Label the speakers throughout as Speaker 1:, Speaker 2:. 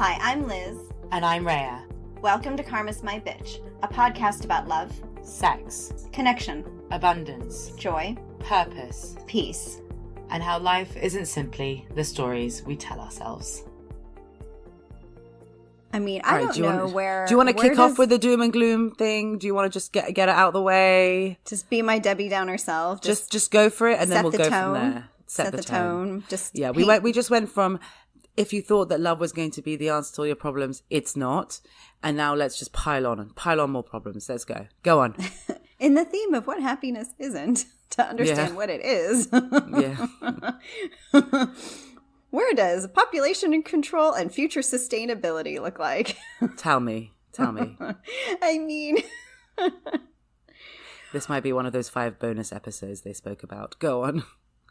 Speaker 1: Hi, I'm Liz.
Speaker 2: And I'm Rhea.
Speaker 1: Welcome to Karma's My Bitch, a podcast about love,
Speaker 2: Sex,
Speaker 1: connection,
Speaker 2: abundance,
Speaker 1: joy,
Speaker 2: purpose,
Speaker 1: peace,
Speaker 2: and how life isn't simply the stories we tell ourselves.
Speaker 1: I mean, I don't know where...
Speaker 3: Do you want to kick off with the doom and gloom thing? Do you want to just get it out of the way?
Speaker 1: Just be my Debbie Downer self.
Speaker 3: Just go for it, and then we'll go from there.
Speaker 1: Set the tone.
Speaker 3: We just went from, if you thought that love was going to be the answer to all your problems, it's not. And now let's just pile on more problems. Let's go. Go on.
Speaker 1: In the theme of what happiness isn't, to understand what it is.
Speaker 3: Yeah.
Speaker 1: Where does population control and future sustainability look like?
Speaker 3: Tell me.
Speaker 1: I mean...
Speaker 3: This might be one of those 5 bonus episodes they spoke about. Go on.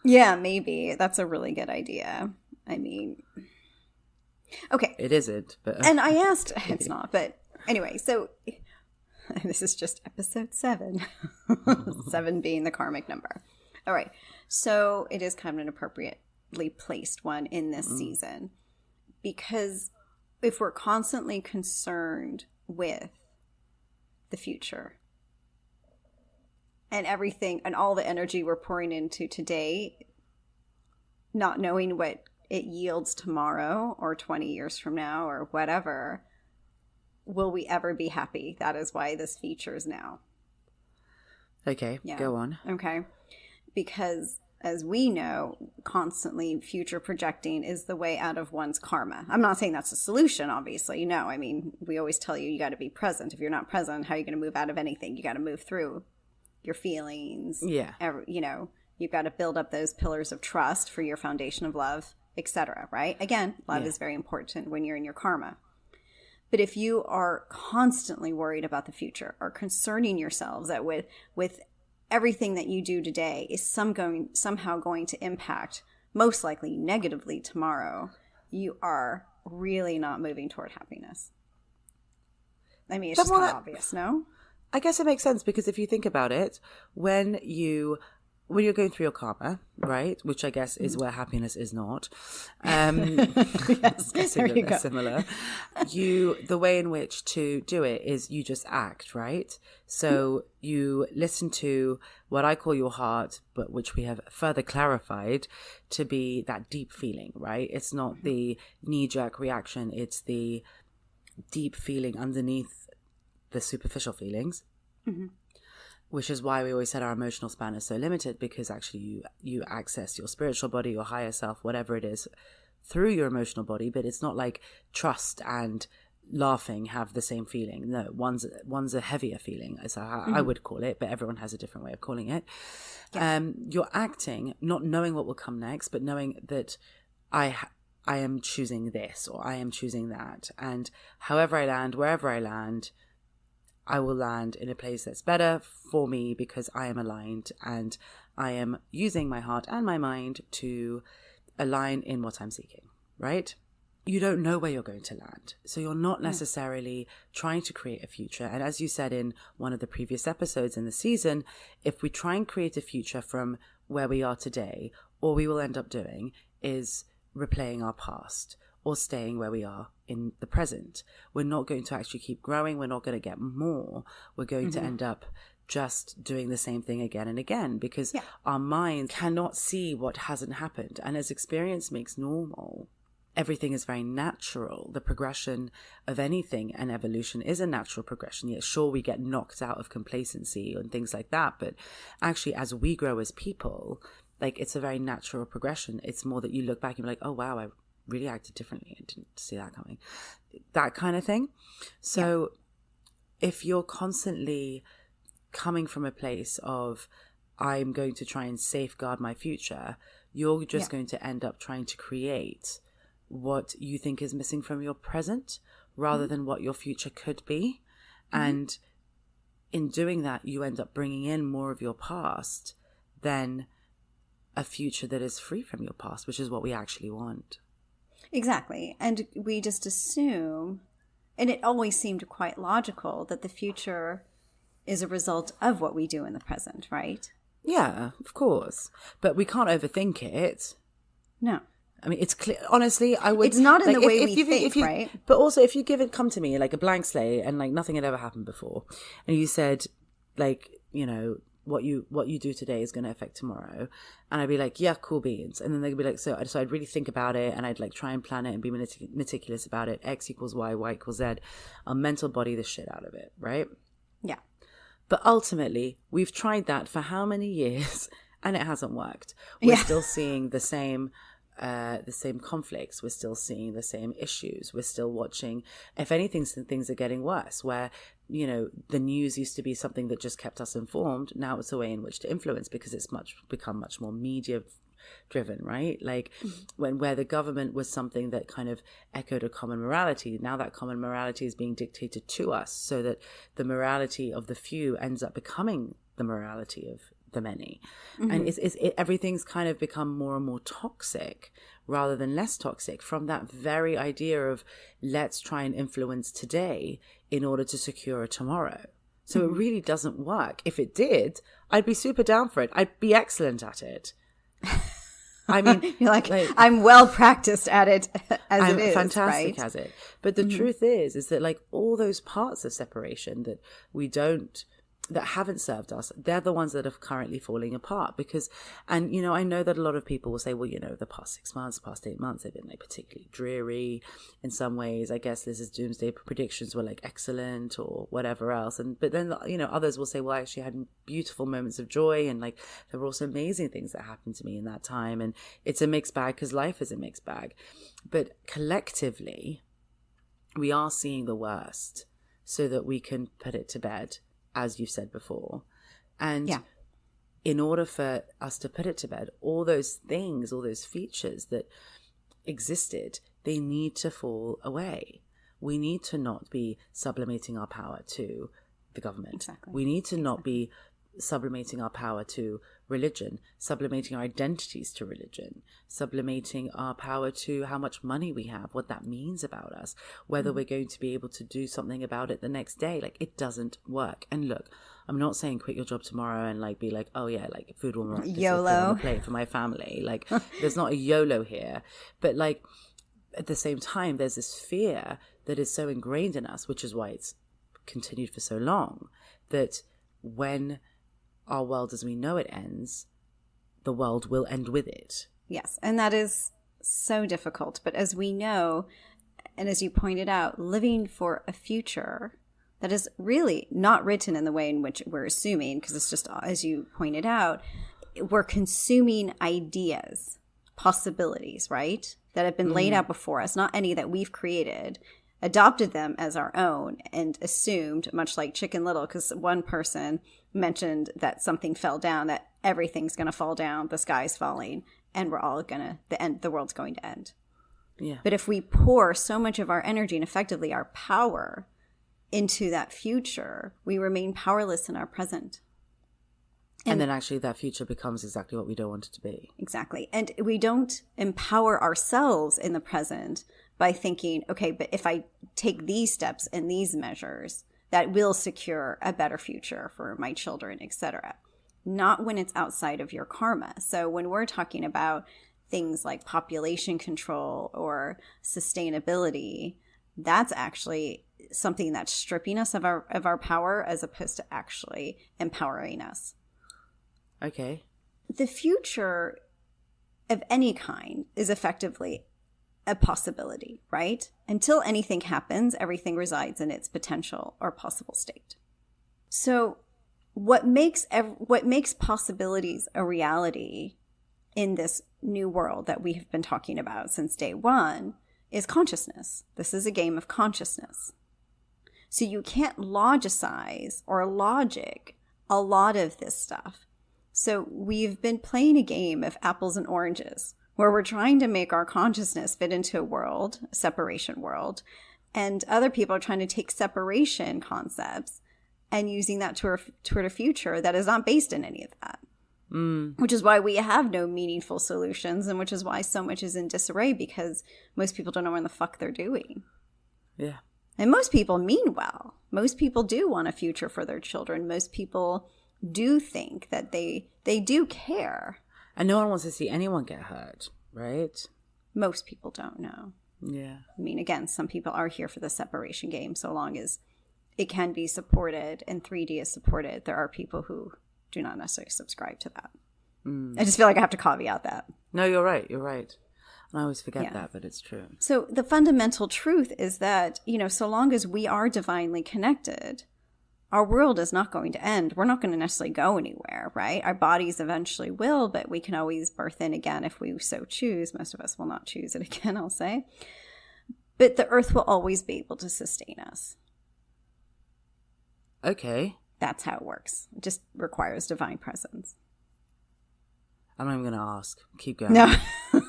Speaker 1: Yeah, maybe. That's a really good idea. I mean... Okay.
Speaker 3: It isn't, but...
Speaker 1: And I asked... It's not, but anyway, so... This is just episode 7. 7 being the karmic number. All right. So it is kind of an appropriately placed one in this season. Because if we're constantly concerned with the future and everything and all the energy we're pouring into today, not knowing what it yields tomorrow or 20 years from now or whatever, will we ever be happy? That is why this features now.
Speaker 3: Okay, Go on.
Speaker 1: Okay. Because as we know, constantly future projecting is the way out of one's karma. I'm not saying that's a solution, obviously. No, I mean, we always tell you got to be present. If you're not present, how are you going to move out of anything? You got to move through your feelings.
Speaker 3: Yeah.
Speaker 1: You've got to build up those pillars of trust for your foundation of love, etc. Right? Again, love is very important when you're in your karma. But if you are constantly worried about the future or concerning yourselves that with everything that you do today is somehow going to impact, most likely negatively tomorrow, you are really not moving toward happiness. I mean, it's just kind of obvious, no?
Speaker 3: I guess it makes sense because if you think about it, when you're going through your karma, right, which I guess is where happiness is not,
Speaker 1: yes, there you go.
Speaker 3: Similar. The way in which to do it is you just act, right? So you listen to what I call your heart, but which we have further clarified to be that deep feeling, right? It's not the knee-jerk reaction; it's the deep feeling underneath the superficial feelings. Mm-hmm. Which is why we always said our emotional span is so limited, because actually you access your spiritual body, your higher self, whatever it is, through your emotional body. But it's not like trust and laughing have the same feeling. No, one's a heavier feeling, as I would call it, but everyone has a different way of calling it. Yes. You're acting, not knowing what will come next, but knowing that I am choosing this or I am choosing that. And however I land, wherever I land, I will land in a place that's better for me because I am aligned and I am using my heart and my mind to align in what I'm seeking, right? You don't know where you're going to land. So you're not necessarily trying to create a future. And as you said in one of the previous episodes in the season, if we try and create a future from where we are today, all we will end up doing is replaying our past or staying where we are in the present. We're not going to actually keep growing. We're not going to get more. We're going to end up just doing the same thing again and again because our mind cannot see what hasn't happened. And as experience makes normal, everything is very natural. The progression of anything and evolution is a natural progression. Yet sure, we get knocked out of complacency and things like that. But actually, as we grow as people, like it's a very natural progression. It's more that you look back and you're like, oh, wow, I really acted differently. I didn't see that coming. That kind of thing. So if you're constantly coming from a place of I'm going to try and safeguard my future, you're just going to end up trying to create what you think is missing from your present rather than what your future could be. And in doing that, you end up bringing in more of your past than a future that is free from your past, which is what we actually want.
Speaker 1: Exactly. And we just assume, and it always seemed quite logical, that the future is a result of what we do in the present, right?
Speaker 3: Yeah, of course. But we can't overthink it.
Speaker 1: No.
Speaker 3: I mean, it's clear. Honestly, I would.
Speaker 1: It's not in
Speaker 3: like,
Speaker 1: the way
Speaker 3: if
Speaker 1: we
Speaker 3: you-
Speaker 1: think,
Speaker 3: if you-
Speaker 1: right?
Speaker 3: But also, if you come to me like a blank slate and like nothing had ever happened before, and you said, like, you know, what you do today is going to affect tomorrow, and I'd be like, yeah, cool beans, and then they'd be like, so I'd really think about it, and I'd like try and plan it and be meticulous about it. X equals Y, Y equals Z. I'll mental body the shit out of it, right?
Speaker 1: Yeah.
Speaker 3: But ultimately, we've tried that for how many years, and it hasn't worked. We're still seeing the same conflicts. We're still seeing the same issues. We're still watching. If anything, things are getting worse. Where, you know, the news used to be something that just kept us informed. Now it's a way in which to influence, because it's become much more media driven, right? Like where the government was something that kind of echoed a common morality. Now that common morality is being dictated to us, so that the morality of the few ends up becoming the morality of the many. And everything's kind of become more and more toxic rather than less toxic, from that very idea of let's try and influence today in order to secure a tomorrow. So it really doesn't work. If it did, I'd be super down for it. I'd be excellent at it. I mean,
Speaker 1: you're like, I'm well practiced at it as it is.
Speaker 3: I'm fantastic
Speaker 1: right?
Speaker 3: at it. But the truth is that like all those parts of separation that that haven't served us, they're the ones that are currently falling apart. Because, and you know, I know that a lot of people will say, well, you know, the past 6 months, past 8 months, they've been like particularly dreary in some ways. I guess this is doomsday predictions were like excellent or whatever else. But then, you know, others will say, well, I actually had beautiful moments of joy, and like there were also amazing things that happened to me in that time. And it's a mixed bag, because life is a mixed bag. But collectively, we are seeing the worst so that we can put it to bed, as you've said before. And in order for us to put it to bed, all those things, all those features that existed, they need to fall away. We need to not be sublimating our power to the government.
Speaker 1: Exactly.
Speaker 3: We need to not be sublimating our power to religion, sublimating our identities to religion, sublimating our power to how much money we have, what that means about us, whether we're going to be able to do something about it the next day. Like, it doesn't work. And look, I'm not saying quit your job tomorrow and like be like, oh yeah, like food will not
Speaker 1: YOLO
Speaker 3: on the plate for my family. Like, there's not a YOLO here. But like, at the same time, there's this fear that is so ingrained in us, which is why it's continued for so long, that when our world as we know it ends, the world will end with it.
Speaker 1: Yes, and that is so difficult. But as we know, and as you pointed out, living for a future that is really not written in the way in which we're assuming, because it's just, as you pointed out, we're consuming ideas, possibilities, right, that have been laid out before us, not any that we've created, adopted them as our own, and assumed, much like Chicken Little, because one person mentioned that something fell down, that everything's going to fall down, the sky's falling, and we're all going to, the world's going to end.
Speaker 3: Yeah.
Speaker 1: But if we pour so much of our energy and effectively our power into that future, we remain powerless in our present.
Speaker 3: And then actually that future becomes exactly what we don't want it to be.
Speaker 1: Exactly. And we don't empower ourselves in the present by thinking, okay, but if I take these steps and these measures, that will secure a better future for my children, etc. Not when it's outside of your karma. So when we're talking about things like population control or sustainability, that's actually something that's stripping us of our power, as opposed to actually empowering us.
Speaker 3: Okay.
Speaker 1: The future of any kind is effectively a possibility, right? Until anything happens, everything resides in its potential or possible state. So what makes possibilities a reality in this new world that we have been talking about since day one is consciousness. This is a game of consciousness. So you can't logicize or logic a lot of this stuff. So we've been playing a game of apples and oranges, where we're trying to make our consciousness fit into a world, a separation world, and other people are trying to take separation concepts and using that toward a future that is not based in any of that. Which is why we have no meaningful solutions, and which is why so much is in disarray, because most people don't know what the fuck they're doing.
Speaker 3: Yeah.
Speaker 1: And most people mean well. Most people do want a future for their children. Most people do think that they do care.
Speaker 3: And no one wants to see anyone get hurt, right?
Speaker 1: Most people don't know.
Speaker 3: Yeah.
Speaker 1: I mean, again, some people are here for the separation game, so long as it can be supported and 3D is supported. There are people who do not necessarily subscribe to that. I just feel like I have to caveat that.
Speaker 3: No, you're right. You're right. And I always forget that, but it's true.
Speaker 1: So the fundamental truth is that, so long as we are divinely connected, our world is not going to end. We're not going to necessarily go anywhere, right? Our bodies eventually will, but we can always birth in again if we so choose. Most of us will not choose it again, I'll say. But the earth will always be able to sustain us.
Speaker 3: Okay.
Speaker 1: That's how it works. It just requires divine presence.
Speaker 3: I'm not even going to ask. Keep going.
Speaker 1: No,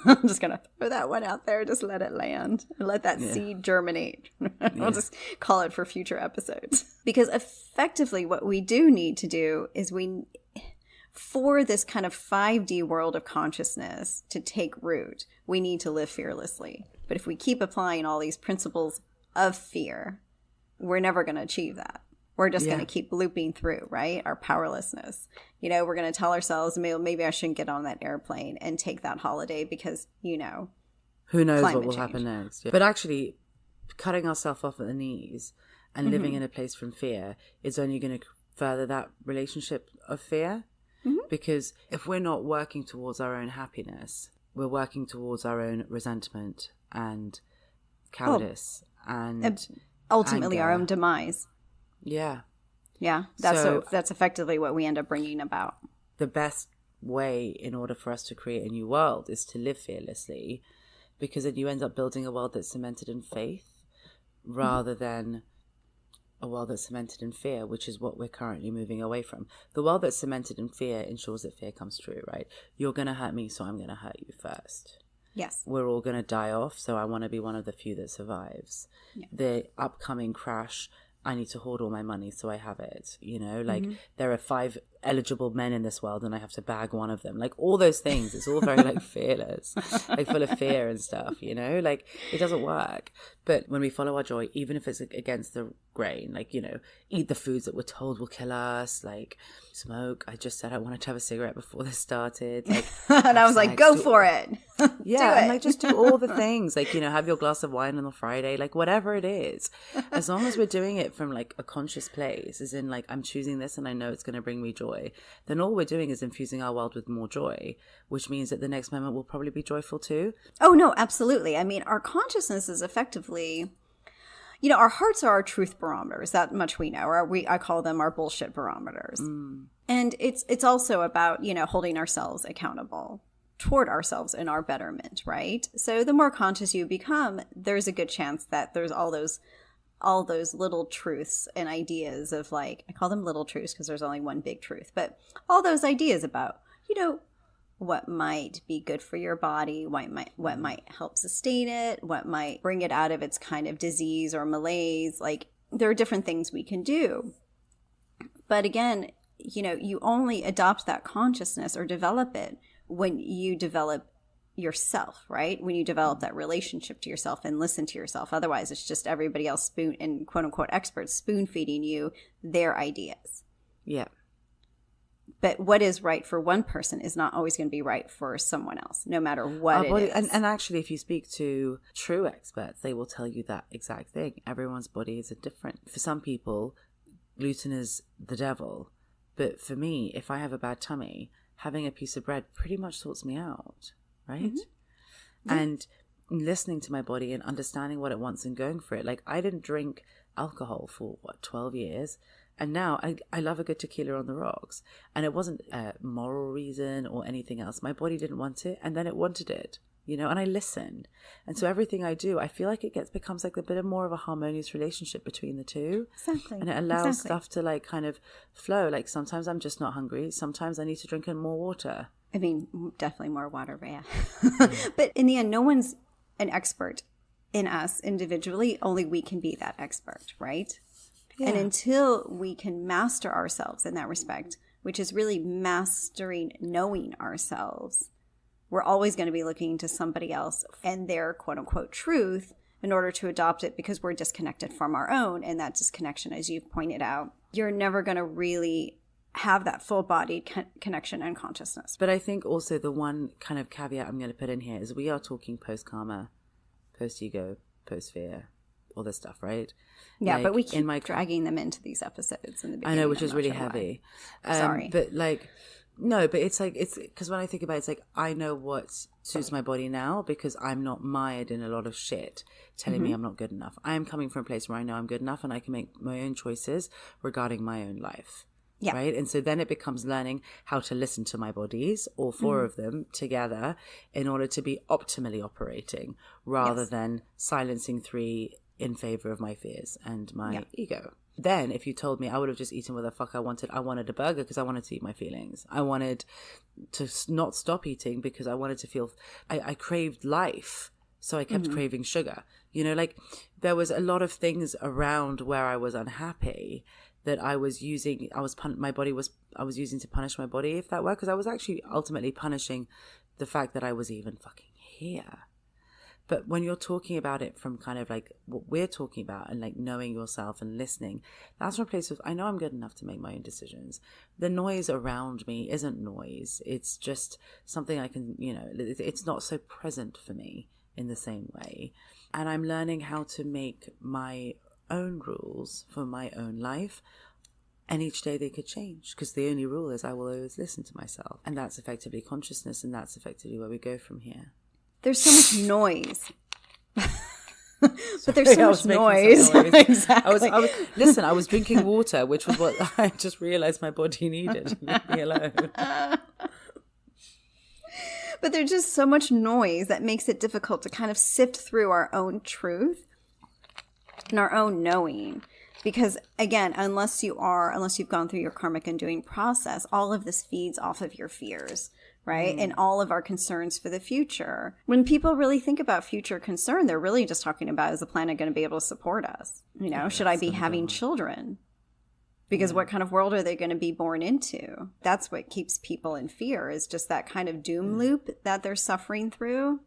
Speaker 1: I'm just going to throw that one out there. Just let it land and let that seed germinate. We'll just call it for future episodes. Because effectively what we do need to do is for this kind of 5D world of consciousness to take root, we need to live fearlessly. But if we keep applying all these principles of fear, we're never going to achieve that. We're just going to keep looping through, right? Our powerlessness. We're going to tell ourselves, maybe I shouldn't get on that airplane and take that holiday because,
Speaker 3: who knows what will happen next. Yeah. But actually, cutting ourselves off at the knees and living in a place from fear is only going to further that relationship of fear. Because if we're not working towards our own happiness, we're working towards our own resentment and cowardice and
Speaker 1: ultimately
Speaker 3: anger.
Speaker 1: Our own demise.
Speaker 3: Yeah.
Speaker 1: Yeah. That's effectively what we end up bringing about.
Speaker 3: The best way in order for us to create a new world is to live fearlessly, because then you end up building a world that's cemented in faith rather than a world that's cemented in fear, which is what we're currently moving away from. The world that's cemented in fear ensures that fear comes true, right? You're going to hurt me, so I'm going to hurt you first.
Speaker 1: Yes.
Speaker 3: We're all going to die off, so I want to be one of the few that survives. Yeah. The upcoming crash, I need to hoard all my money so I have it, there are 5 eligible men in this world and I have to bag one of them, like all those things. It's all very fearless, full of fear and stuff, it doesn't work. But when we follow our joy, even if it's against the grain, eat the foods that we're told will kill us, smoke. I just said I wanted to have a cigarette before this started,
Speaker 1: and I was like, go for it.
Speaker 3: Yeah, and just do all the things, have your glass of wine on a Friday, whatever it is, as long as we're doing it from a conscious place, as in I'm choosing this and I know it's going to bring me joy, then all we're doing is infusing our world with more joy, which means that the next moment will probably be joyful too.
Speaker 1: Oh no, absolutely. I mean, our consciousness is effectively, our hearts are our truth barometers. That much we know. Or I call them our bullshit barometers. And it's also about holding ourselves accountable toward ourselves and our betterment, right? So the more conscious you become, there's a good chance that there's all those little truths and ideas of I call them little truths because there's only one big truth, but all those ideas about, what might be good for your body, what might help sustain it, what might bring it out of its kind of disease or malaise. There are different things we can do. But again, you only adopt that consciousness or develop it when you develop yourself, right? When you develop that relationship to yourself and listen to yourself. Otherwise, it's just everybody else spoon and quote unquote experts spoon feeding you their ideas.
Speaker 3: Yeah.
Speaker 1: But what is right for one person is not always going to be right for someone else, no matter what it is.
Speaker 3: And actually, if you speak to true experts, they will tell you that exact thing. Everyone's body is different. For some people, gluten is the devil. But for me, if I have a bad tummy, having a piece of bread pretty much sorts me out. Right? Mm-hmm. And listening to my body and understanding what it wants and going for it. I didn't drink alcohol for 12 years. And now I love a good tequila on the rocks. And it wasn't a moral reason or anything else. My body didn't want it. And then it wanted it, and I listened. And so everything I do, I feel like it becomes a bit more of a harmonious relationship between the two.
Speaker 1: Exactly.
Speaker 3: And it allows stuff to kind of flow. Sometimes I'm just not hungry. Sometimes I need to drink in more water.
Speaker 1: I mean, definitely more water, but yeah. But in the end, no one's an expert in us individually. Only we can be that expert, right? Yeah. And until we can master ourselves in that respect, which is really mastering knowing ourselves, we're always going to be looking to somebody else and their quote unquote truth in order to adopt it, because we're disconnected from our own. And that disconnection, as you've pointed out, you're never going to really have that full-bodied connection and consciousness.
Speaker 3: But I think also the one kind of caveat I'm going to put in here is we are talking post-karma, post-ego, post-fear, all this stuff, right?
Speaker 1: Yeah,
Speaker 3: like,
Speaker 1: but we keep dragging them into these episodes in the beginning.
Speaker 3: I know, which is really heavy.
Speaker 1: Sorry.
Speaker 3: But like, no, but it's like, it's because when I think about it, it's like, I know what suits my body now because I'm not mired in a lot of shit telling me I'm not good enough. I am coming from a place where I know I'm good enough and I can make my own choices regarding my own life. Yeah. Right. And so then it becomes learning how to listen to my bodies, all four of them together, in order to be optimally operating rather than silencing three in favor of my fears and my ego. Then if you told me, I would have just eaten what the fuck I wanted. I wanted a burger because I wanted to eat my feelings. I wanted to not stop eating because I wanted to feel, I craved life. So I kept craving sugar. You know, like there was a lot of things around where I was unhappy that I was using, I was using to punish my body, if that were, because I was actually ultimately punishing the fact that I was even fucking here. But when you're talking about it from kind of like what we're talking about and like knowing yourself and listening, that's from a place of, I know I'm good enough to make my own decisions. The noise around me isn't noise. It's just something I can, you know, it's not so present for me in the same way. And I'm learning how to make my own rules for my own life, and each day they could change because the only rule is I will always listen to myself, and that's effectively consciousness, and that's effectively where we go from here.
Speaker 1: There's so much noise. But there's so much noise.
Speaker 3: Exactly. I was drinking water, which was what I just realized my body needed. Leave me alone.
Speaker 1: But there's just so much noise that makes it difficult to kind of sift through our own truth and our own knowing. Because again, unless you've gone through your karmic undoing process, all of this feeds off of your fears, right? And all of our concerns for the future. When people really think about future concern, they're really just talking about, is the planet going to be able to support us? You know, should I be having children? Because what kind of world are they going to be born into? That's what keeps people in fear, is just that kind of doom loop that they're suffering through.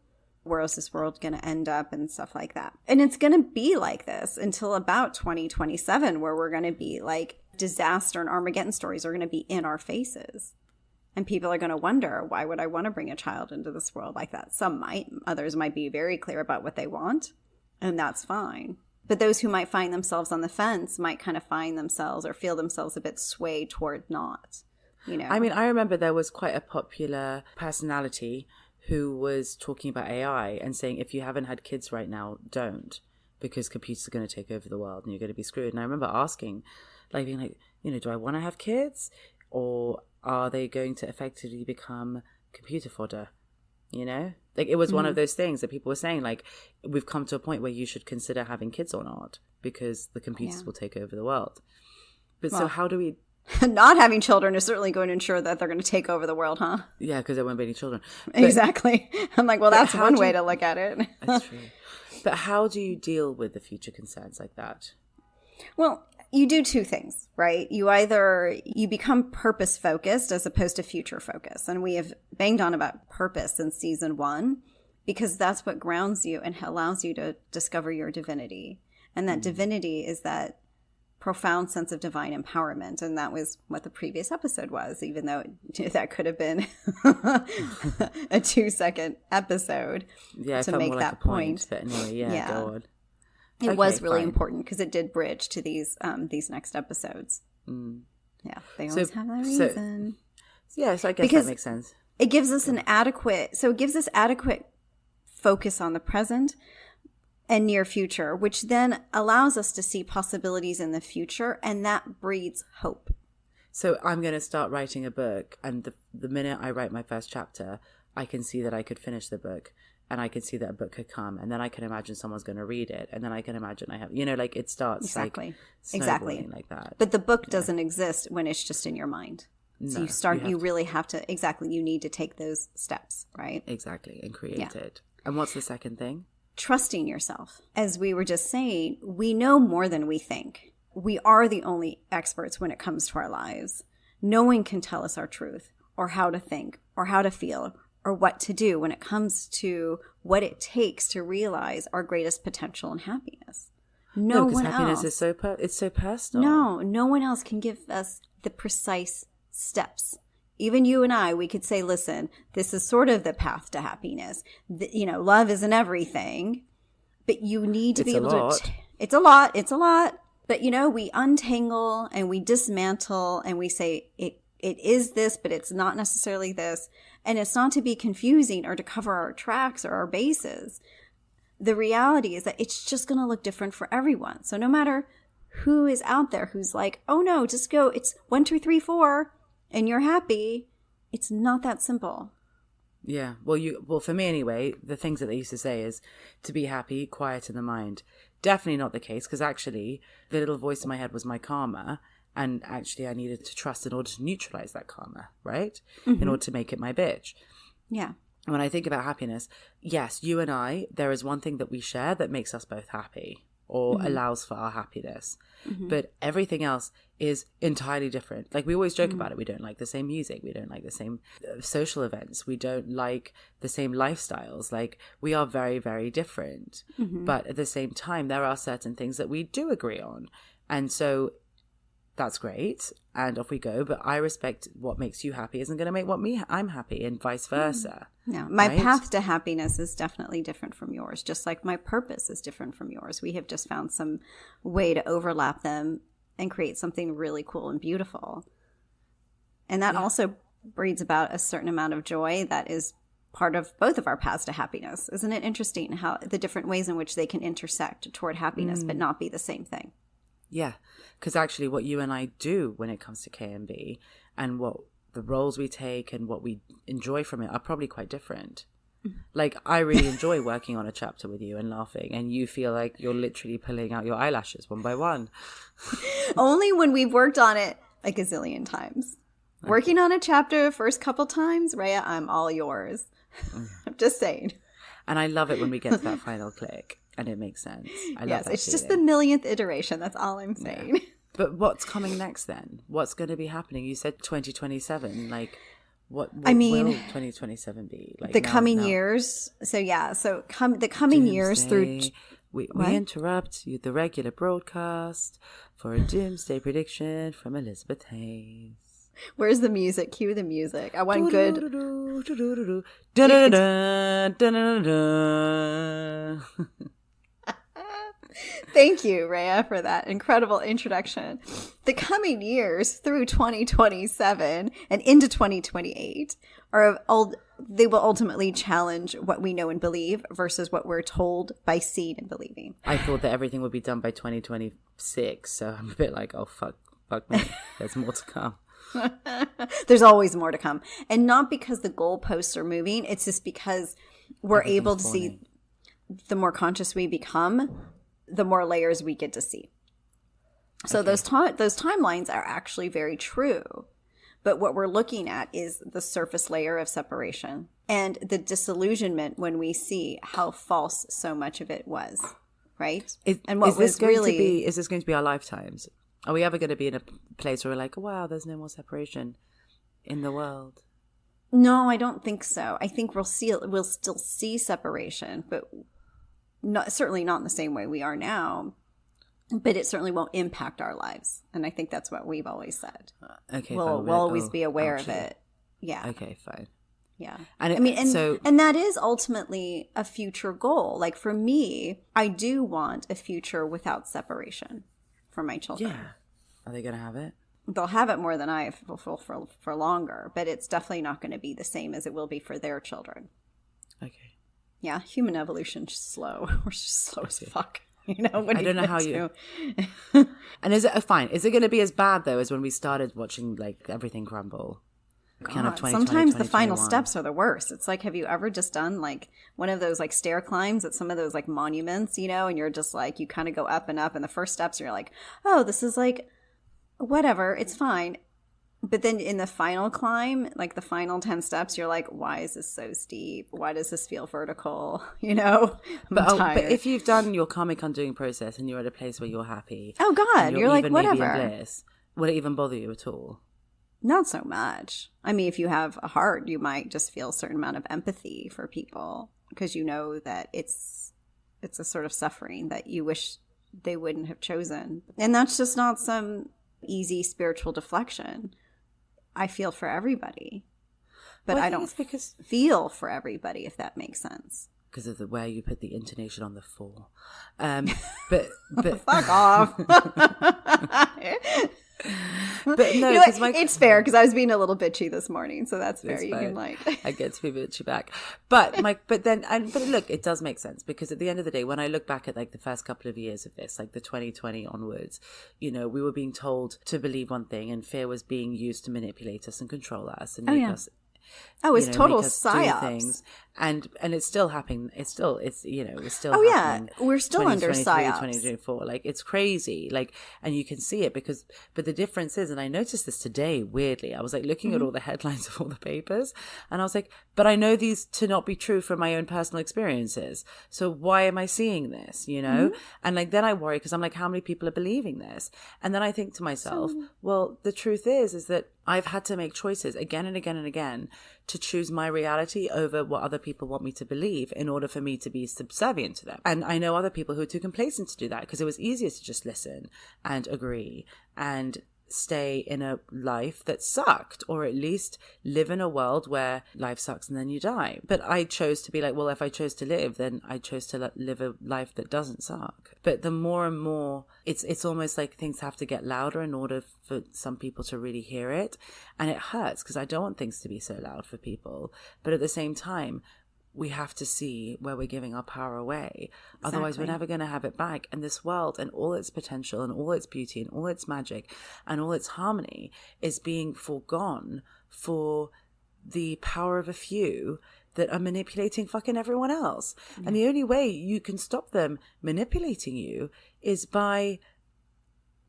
Speaker 1: Where is this world going to end up and stuff like that? And it's going to be like this until about 2027, where we're going to be like disaster and Armageddon stories are going to be in our faces. And people are going to wonder, why would I want to bring a child into this world like that? Some might. Others might be very clear about what they want, and that's fine. But those who might find themselves on the fence might kind of find themselves or feel themselves a bit swayed toward not, you know.
Speaker 3: I mean, I remember there was quite a popular personality who was talking about AI and saying, if you haven't had kids right now, don't, because computers are going to take over the world and you're going to be screwed. And I remember asking, like, being like, you know, do I want to have kids, or are they going to effectively become computer fodder? You know, like it was one of those things that people were saying, like, we've come to a point where you should consider having kids or not, because the computers will take over the world. But so how do we...
Speaker 1: Not having children is certainly going to ensure that they're going to take over the world, huh?
Speaker 3: Yeah, because there won't be any children.
Speaker 1: But, exactly. I'm like, well, that's one way to look at it.
Speaker 3: That's true. But how do you deal with the future concerns like that?
Speaker 1: Well, you do two things, right? You become purpose focused as opposed to future focused. And we have banged on about purpose in season 1, because that's what grounds you and allows you to discover your divinity. And that divinity is that profound sense of divine empowerment. And that was what the previous episode was, even though that could have been a 2-second episode to make that point.
Speaker 3: But anyway, go on.
Speaker 1: It was really important because it did bridge to these next episodes. Yeah, they always have that reason.
Speaker 3: So I guess that makes sense.
Speaker 1: It gives us adequate focus on the present and near future, which then allows us to see possibilities in the future, and that breeds hope.
Speaker 3: So I'm going to start writing a book, and the minute I write my first chapter, I can see that I could finish the book, and I can see that a book could come, and then I can imagine someone's going to read it, and then I can imagine I have, you know, like it starts like snowballing like that.
Speaker 1: But the book doesn't exist when it's just in your mind. So you really have to, you need to take those steps, right?
Speaker 3: Exactly, and create it. And what's the second thing?
Speaker 1: Trusting yourself. As we were just saying, we know more than we think. We are the only experts when it comes to our lives. No one can tell us our truth, or how to think, or how to feel, or what to do when it comes to what it takes to realize our greatest potential and happiness. No one
Speaker 3: happiness
Speaker 1: else.
Speaker 3: Is it's so personal.
Speaker 1: No one else can give us the precise steps. Even you and I, we could say, listen, this is sort of the path to happiness. Love isn't everything, but you need to be able to. It's a lot. But, we untangle and we dismantle and we say it is this, but it's not necessarily this. And it's not to be confusing or to cover our tracks or our bases. The reality is that it's just going to look different for everyone. So no matter who is out there who's like, oh no, just go, it's 1, 2, 3, 4. And you're happy, it's not that simple.
Speaker 3: Yeah. Well, for me anyway, the things that they used to say is to be happy, quiet in the mind. Definitely not the case, because actually the little voice in my head was my karma. And actually I needed to trust in order to neutralize that karma, right? Mm-hmm. In order to make it my bitch.
Speaker 1: Yeah.
Speaker 3: When I think about happiness, yes, you and I, there is one thing that we share that makes us both happy or allows for our happiness. Mm-hmm. But everything else is entirely different. Like we always joke about it. We don't like the same music. We don't like the same social events. We don't like the same lifestyles. Like we are very, very different. Mm-hmm. But at the same time, there are certain things that we do agree on. And so that's great. And off we go. But I respect what makes you happy isn't going to make I'm happy, and vice versa.
Speaker 1: No, my path to happiness is definitely different from yours, just like my purpose is different from yours. We have just found some way to overlap them and create something really cool and beautiful. And that also breeds about a certain amount of joy that is part of both of our paths to happiness. Isn't it interesting how the different ways in which they can intersect toward happiness but not be the same thing?
Speaker 3: Yeah, because actually what you and I do when it comes to KMB and what the roles we take and what we enjoy from it are probably quite different. Like, I really enjoy working on a chapter with you and laughing, and you feel like you're literally pulling out your eyelashes one by one.
Speaker 1: Only when we've worked on it a gazillion times. Okay. Working on a chapter first couple times, Rhea, I'm all yours. I'm just saying.
Speaker 3: And I love it when we get to that final click. And it makes sense. I love that
Speaker 1: it's
Speaker 3: feeling.
Speaker 1: Just the millionth iteration. That's all I'm saying.
Speaker 3: Yeah. But what's coming next then? What's going to be happening? You said 2027. Like, what will 2027 be? Like
Speaker 1: the coming years. So the coming
Speaker 3: Doomsday.
Speaker 1: Years through.
Speaker 3: We interrupt the regular broadcast for a doomsday prediction from Elizabeth Hayes.
Speaker 1: Where's the music? Cue the music. I want good. Thank you, Rhea, for that incredible introduction. The coming years through 2027 and into 2028 they will ultimately challenge what we know and believe versus what we're told by seeing and believing.
Speaker 3: I thought that everything would be done by 2026, so I'm a bit like, oh, fuck me. There's more to come.
Speaker 1: There's always more to come. And not because the goalposts are moving. It's just because we're able to see, the more conscious we become, the more layers we get to see. So those timelines are actually very true. But what we're looking at is the surface layer of separation and the disillusionment when we see how false so much of it was, right?
Speaker 3: Is this going to be our lifetimes? Are we ever going to be in a place where we're like, oh, wow, there's no more separation in the world?
Speaker 1: No, I don't think so. I think we'll still see separation, but certainly not in the same way we are now. But it certainly won't impact our lives. And I think that's what we've always said.
Speaker 3: Okay,
Speaker 1: we'll always be aware of it. Yeah.
Speaker 3: Okay, fine.
Speaker 1: Yeah.
Speaker 3: And
Speaker 1: and that is ultimately a future goal. Like for me, I do want a future without separation for my children.
Speaker 3: Yeah. Are they going to have it?
Speaker 1: They'll have it more than I have for longer, but it's definitely not going to be the same as it will be for their children.
Speaker 3: Okay.
Speaker 1: Yeah. Human evolution's just slow. We're just slow as fuck. I don't
Speaker 3: know how you. And is it fine? Is it going to be as bad though as when we started watching like everything crumble? Kind of 2020,
Speaker 1: sometimes the final steps are the worst. It's like, have you ever just done like one of those like stair climbs at some of those like monuments, and you're just like, you kind of go up and up, and the first steps you're like, oh, this is like whatever, it's fine. But then in the final climb, like the final 10 steps, you're like, why is this so steep? Why does this feel vertical?
Speaker 3: But if you've done your karmic undoing process and you're at a place where you're happy.
Speaker 1: Oh, God. You're like, whatever.
Speaker 3: Maybe in bliss, would it even bother you at all?
Speaker 1: Not so much. I mean, if you have a heart, you might just feel a certain amount of empathy for people because you know that it's a sort of suffering that you wish they wouldn't have chosen. And that's just not some easy spiritual deflection. I feel for everybody. But
Speaker 3: Well,
Speaker 1: I
Speaker 3: think
Speaker 1: don't
Speaker 3: it's because
Speaker 1: feel for everybody, if that makes sense.
Speaker 3: of the way you put the intonation on the "for." But
Speaker 1: Fuck off.
Speaker 3: but no,
Speaker 1: You know
Speaker 3: because
Speaker 1: what? It's fair because I was being a little bitchy this morning, so that's fair.
Speaker 3: It's
Speaker 1: You can
Speaker 3: fine.
Speaker 1: like
Speaker 3: I get to be bitchy back, but look, it does make sense because at the end of the day, when I look back at like the first couple of years of this, like the 2020 onwards, you know, we were being told to believe one thing, and fear was being used to manipulate us and control us and make us.
Speaker 1: Oh, it's total
Speaker 3: make us do
Speaker 1: psyops.
Speaker 3: things. And it's still happening. It's still
Speaker 1: Oh,
Speaker 3: happening.
Speaker 1: yeah. We're still under
Speaker 3: 2023,
Speaker 1: psyops.
Speaker 3: 2024. Like, it's crazy. Like, and you can see it but the difference is, and I noticed this today, weirdly, I was like looking at all the headlines of all the papers, and I was like, but I know these to not be true from my own personal experiences. So why am I seeing this, you know? And like, then I worry because I'm like, how many people are believing this? And then I think to myself, well, the truth is that I've had to make choices again and again and again to choose my reality over what other people want me to believe in order for me to be subservient to them. And I know other people who are too complacent to do that because it was easier to just listen and agree and stay in a life that sucked, or at least live in a world where life sucks and then you die. But I chose to be like, well, if I chose to live, then I chose to live a life that doesn't suck. But the more and more, it's almost like things have to get louder in order for some people to really hear it. And it hurts because I don't want things to be so loud for people. But at the same time, we have to see where we're giving our power away. Exactly. Otherwise, we're never going to have it back. And this world and all its potential and all its beauty and all its magic and all its harmony is being foregone for the power of a few that are manipulating fucking everyone else. Yeah. And the only way you can stop them manipulating you is by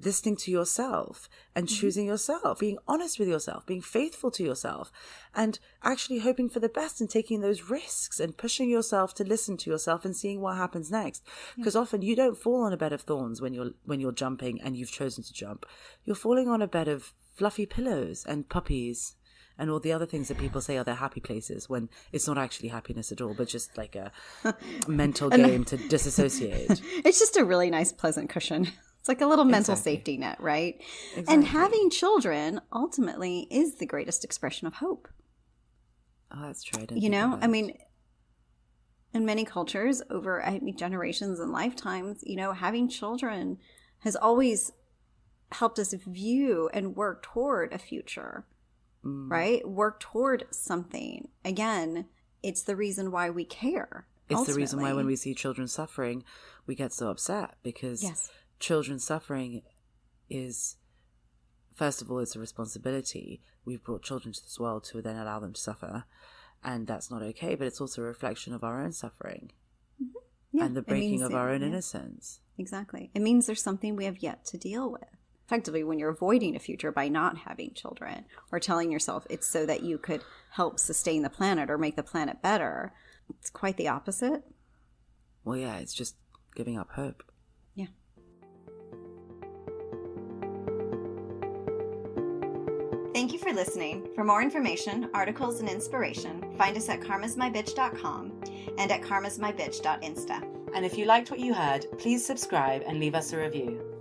Speaker 3: listening to yourself and choosing yourself, being honest with yourself, being faithful to yourself, and actually hoping for the best and taking those risks and pushing yourself to listen to yourself and seeing what happens next. Because often you don't fall on a bed of thorns when you're jumping and you've chosen to jump. You're falling on a bed of fluffy pillows and puppies and all the other things that people say are their happy places, when it's not actually happiness at all, but just like a mental game to disassociate.
Speaker 1: It's just a really nice, pleasant cushion. It's like a little mental safety net, right? Exactly. And having children ultimately is the greatest expression of hope.
Speaker 3: Oh, that's true.
Speaker 1: You know, I mean, in many cultures over generations and lifetimes, you know, having children has always helped us view and work toward a future, right? Work toward something. Again, it's the reason why we care.
Speaker 3: It's ultimately the reason why when we see children suffering, we get so upset, because children suffering is, first of all, it's a responsibility. We've brought children to this world to then allow them to suffer, and that's not okay, but it's also a reflection of our own suffering and the breaking of our own innocence.
Speaker 1: Exactly. It means there's something we have yet to deal with. Effectively, when you're avoiding a future by not having children, or telling yourself it's so that you could help sustain the planet or make the planet better, it's quite the opposite.
Speaker 3: Well, yeah, it's just giving up hope.
Speaker 1: Yeah. Thank you for listening. For more information, articles, and inspiration, find us at karmasmybitch.com and at karmasmybitch.insta.
Speaker 2: And if you liked what you heard, please subscribe and leave us a review.